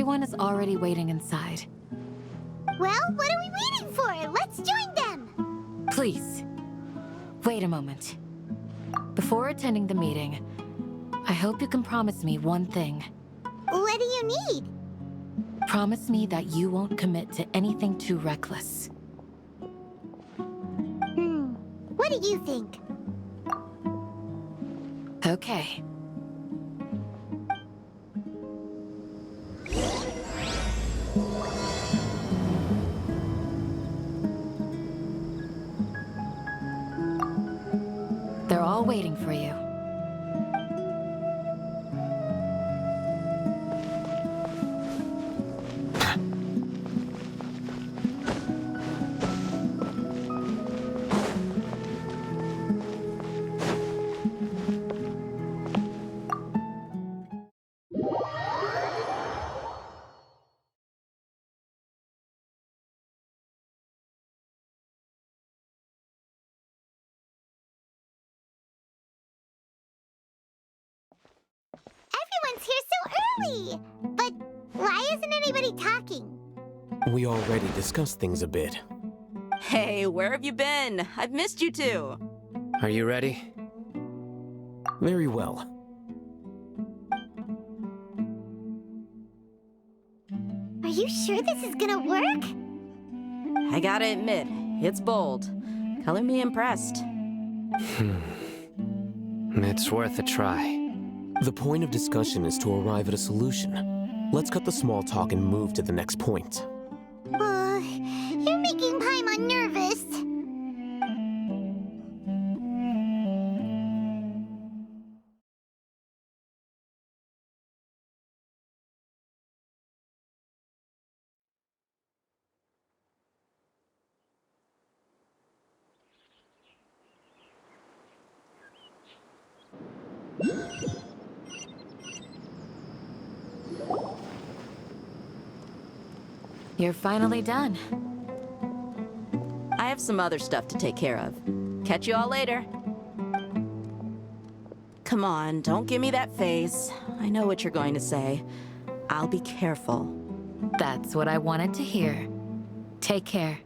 Everyone is already waiting inside. Well, what are we waiting for? Let's join them! Please, wait a moment. Before attending the meeting, I hope you can promise me one thing. What do you need? Promise me that you won't commit to anything too reckless. What do you think? Okay. They're all waiting for you. Everyone's here so early! But why isn't anybody talking? We already discussed things a bit. Hey, where have you been? I've missed you too. Are you ready? Very well. Are you sure this is gonna work? I gotta admit, it's bold. Color me impressed. It's worth a try. The point of discussion is to arrive at a solution. Let's cut the small talk and move to the next point. You're making Paimon nervous. You're finally done. I have some other stuff to take care of. Catch you all later. Come on, don't give me that face. I know what you're going to say. I'll be careful. That's what I wanted to hear. Take care.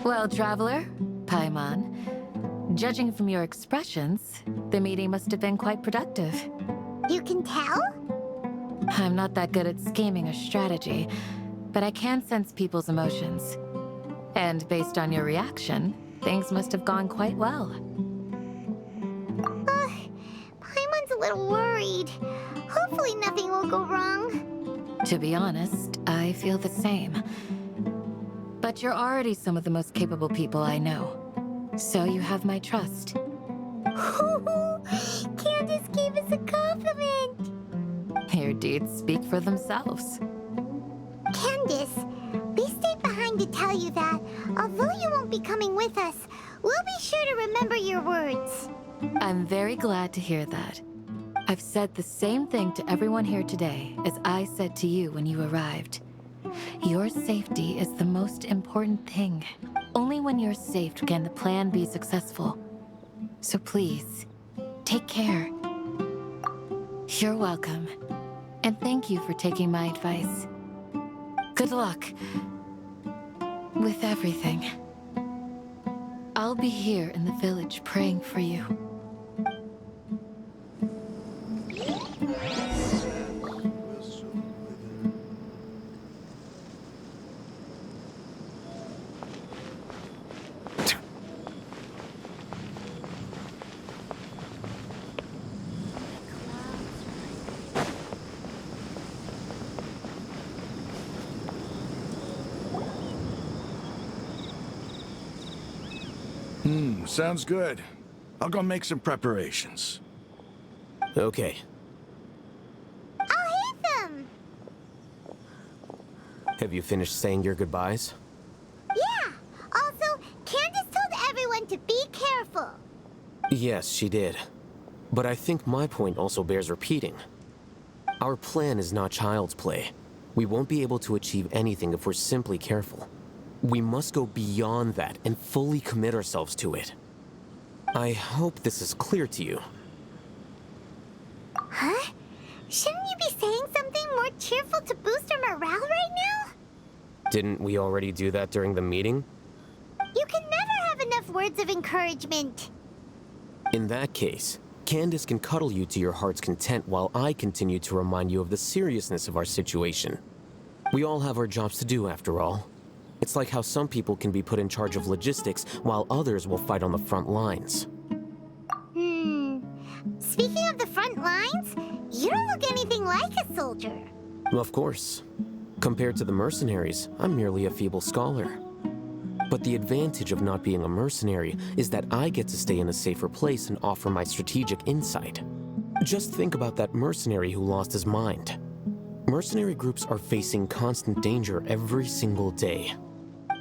Well, Traveler, Paimon, judging from your expressions, the meeting must have been quite productive. You can tell? I'm not that good at scheming or strategy, but I can sense people's emotions. And based on your reaction, things must have gone quite well. Paimon's a little worried. Hopefully nothing will go wrong. To be honest, I feel the same. But you're already some of the most capable people I know. So you have my trust. Candace gave us a compliment! Your deeds speak for themselves. Candace, we stayed behind to tell you that, although you won't be coming with us, we'll be sure to remember your words. I'm very glad to hear that. I've said the same thing to everyone here today as I said to you when you arrived. Your safety is the most important thing. Only when you're safe can the plan be successful. So please, take care. You're welcome. And thank you for taking my advice. Good luck with everything. I'll be here in the village praying for you. Sounds good. I'll go make some preparations. Okay. I'll hit them! Have you finished saying your goodbyes? Yeah! Also, Candace told everyone to be careful. Yes, she did. But I think my point also bears repeating. Our plan is not child's play. We won't be able to achieve anything if we're simply careful. We must go beyond that and fully commit ourselves to it. I hope this is clear to you. Huh? Shouldn't you be saying something more cheerful to boost our morale right now? Didn't we already do that during the meeting? You can never have enough words of encouragement. In that case, Candace can cuddle you to your heart's content while I continue to remind you of the seriousness of our situation. We all have our jobs to do, after all. It's like how some people can be put in charge of logistics while others will fight on the front lines. Speaking of the front lines, you don't look anything like a soldier. Of course. Compared to the mercenaries, I'm merely a feeble scholar. But the advantage of not being a mercenary is that I get to stay in a safer place and offer my strategic insight. Just think about that mercenary who lost his mind. Mercenary groups are facing constant danger every single day.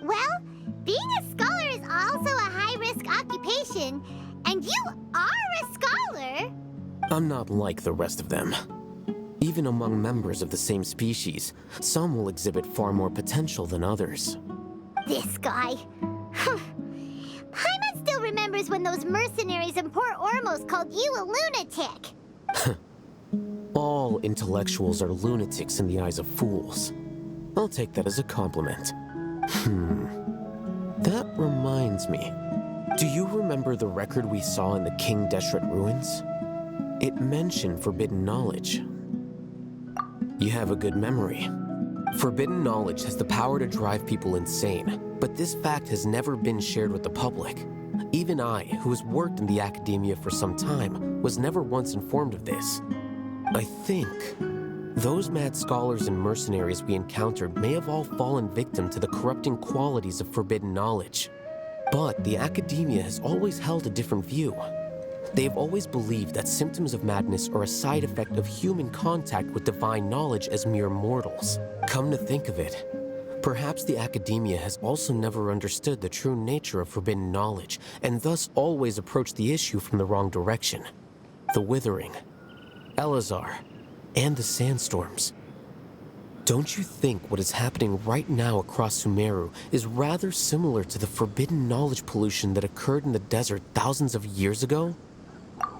Well, being a scholar is also a high-risk occupation, and you are a scholar. I'm not like the rest of them. Even among members of the same species, some will exhibit far more potential than others. This guy. Paimon still remembers when those mercenaries in Port Ormos called you a lunatic. All intellectuals are lunatics in the eyes of fools. I'll take that as a compliment. That reminds me. Do you remember the record we saw in the King Deshret ruins? It mentioned forbidden knowledge. You have a good memory. Forbidden knowledge has the power to drive people insane, but this fact has never been shared with the public. Even I, who has worked in the Akademia for some time, was never once informed of this. I think those mad scholars and mercenaries we encountered may have all fallen victim to the corrupting qualities of forbidden knowledge. But the Akademia has always held a different view. They have always believed that symptoms of madness are a side effect of human contact with divine knowledge as mere mortals. Come to think of it, perhaps the Akademia has also never understood the true nature of forbidden knowledge, and thus always approached the issue from the wrong direction. The Withering, Elazar, and the sandstorms. Don't you think what is happening right now across Sumeru is rather similar to the forbidden knowledge pollution that occurred in the desert thousands of years ago?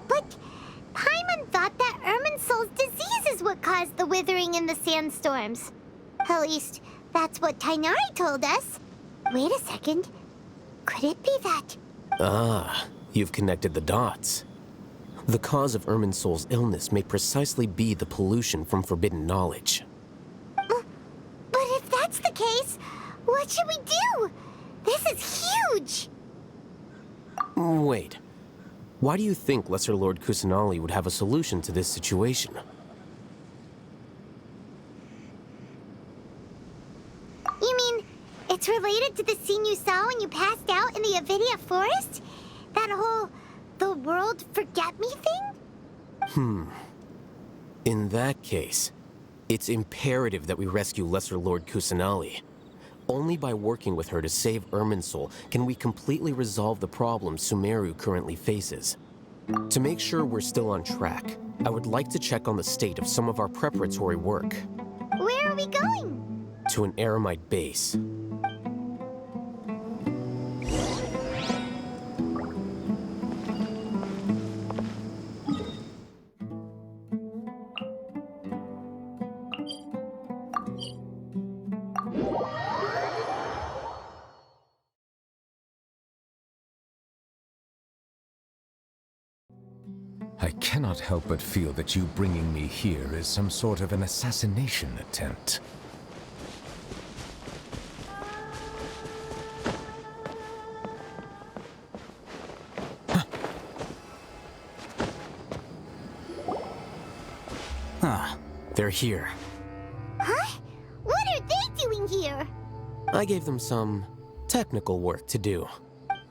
But Paimon thought that Irminsul's disease is what caused the withering and the sandstorms. At least, that's what Tainari told us. Wait a second. Could it be that? Ah, you've connected the dots. The cause of Irminsul's illness may precisely be the pollution from forbidden knowledge. But if that's the case, what should we do? This is huge! Wait. Why do you think Lesser Lord Kusanali would have a solution to this situation? You mean, it's related to the scene you saw when you passed out in the Avidia forest? That whole, the world forget me thing? In that case, it's imperative that we rescue Lesser Lord Kusanali. Only by working with her to save Irminsul can we completely resolve the problems Sumeru currently faces. To make sure we're still on track, I would like to check on the state of some of our preparatory work. Where are we going? To an Eremite base. I cannot help but feel that you bringing me here is some sort of an assassination attempt. They're here. Huh? What are they doing here? I gave them some technical work to do.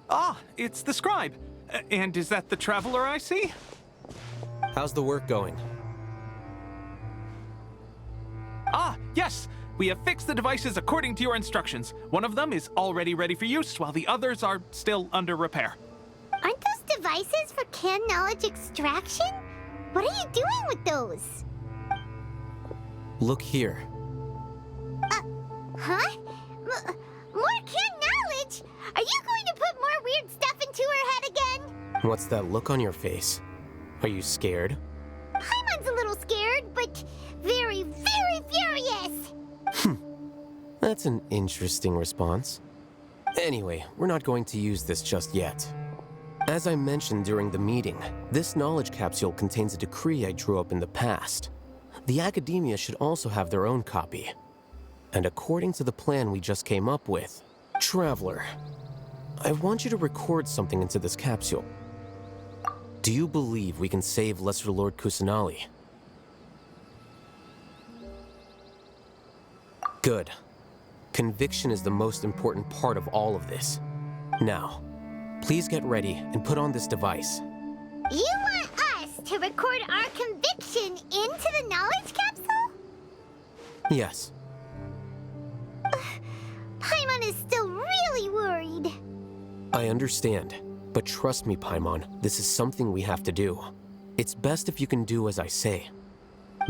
Ah, it's the scribe. And is that the traveler I see? How's the work going? Ah, yes. We have fixed the devices according to your instructions. One of them is already ready for use, while the others are still under repair. Aren't those devices for can knowledge extraction? What are you doing with those? Look here. Huh? More can knowledge? Are you going to put more weird stuff into her head again? What's that look on your face? Are you scared? Paimon's a little That's an interesting response. Anyway, we're not going to use this just yet. As I mentioned during the meeting, this knowledge capsule contains a decree I drew up in the past. The Academia should also have their own copy. And according to the plan we just came up with, Traveler, I want you to record something into this capsule. Do you believe we can save Lesser Lord Kusanali? Good. Conviction is the most important part of all of this. Now, please get ready and put on this device. You want us to record our conviction into the knowledge capsule? Yes. Paimon is still really worried. I understand, but trust me, Paimon, this is something we have to do. It's best if you can do as I say.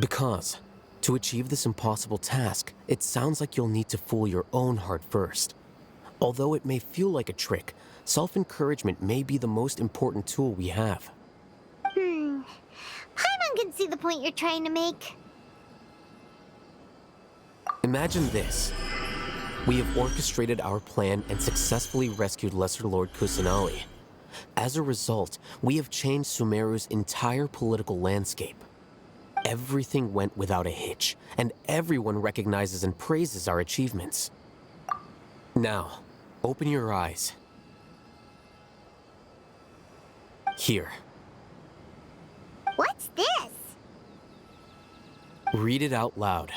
Because, to achieve this impossible task, it sounds like you'll need to fool your own heart first. Although it may feel like a trick, self-encouragement may be the most important tool we have. Paimon can see the point you're trying to make. Imagine this. We have orchestrated our plan and successfully rescued Lesser Lord Kusanali. As a result, we have changed Sumeru's entire political landscape. Everything went without a hitch, and everyone recognizes and praises our achievements. Now, open your eyes. Here. What's this? Read it out loud.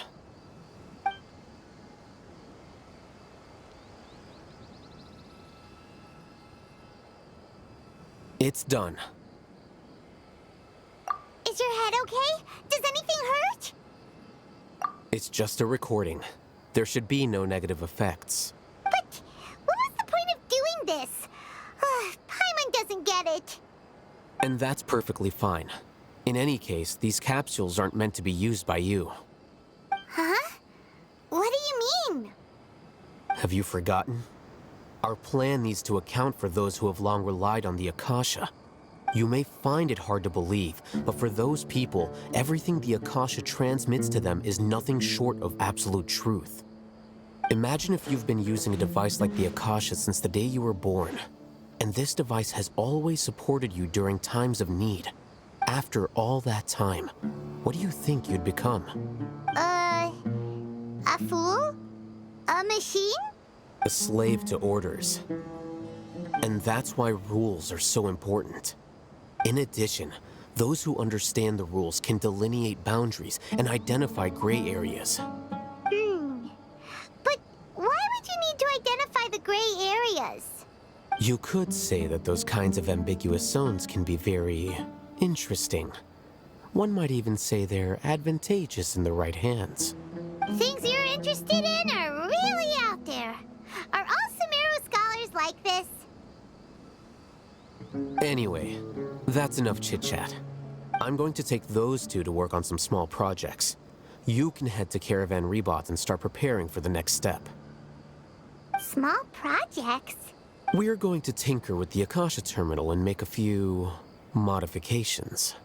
It's done. Is your head okay? Does anything hurt? It's just a recording. There should be no negative effects. But what was the point of doing this? Paimon doesn't get it. And that's perfectly fine. In any case, these capsules aren't meant to be used by you. Huh? What do you mean? Have you forgotten? Our plan needs to account for those who have long relied on the Akasha. You may find it hard to believe, but for those people, everything the Akasha transmits to them is nothing short of absolute truth. Imagine if you've been using a device like the Akasha since the day you were born, and this device has always supported you during times of need. After all that time, what do you think you'd become? A fool? A machine? A slave to orders. And that's why rules are so important. In addition, those who understand the rules can delineate boundaries and identify gray areas. But why would you need to identify the gray areas? You could say that those kinds of ambiguous zones can be very interesting. One might even say they're advantageous in the right hands. Things you're interested in are really out there. Are all Sumeru scholars like this? Anyway, that's enough chit-chat. I'm going to take those two to work on some small projects. You can head to Caravan Rebot and start preparing for the next step. Small projects? We're going to tinker with the Akasha terminal and make a few modifications.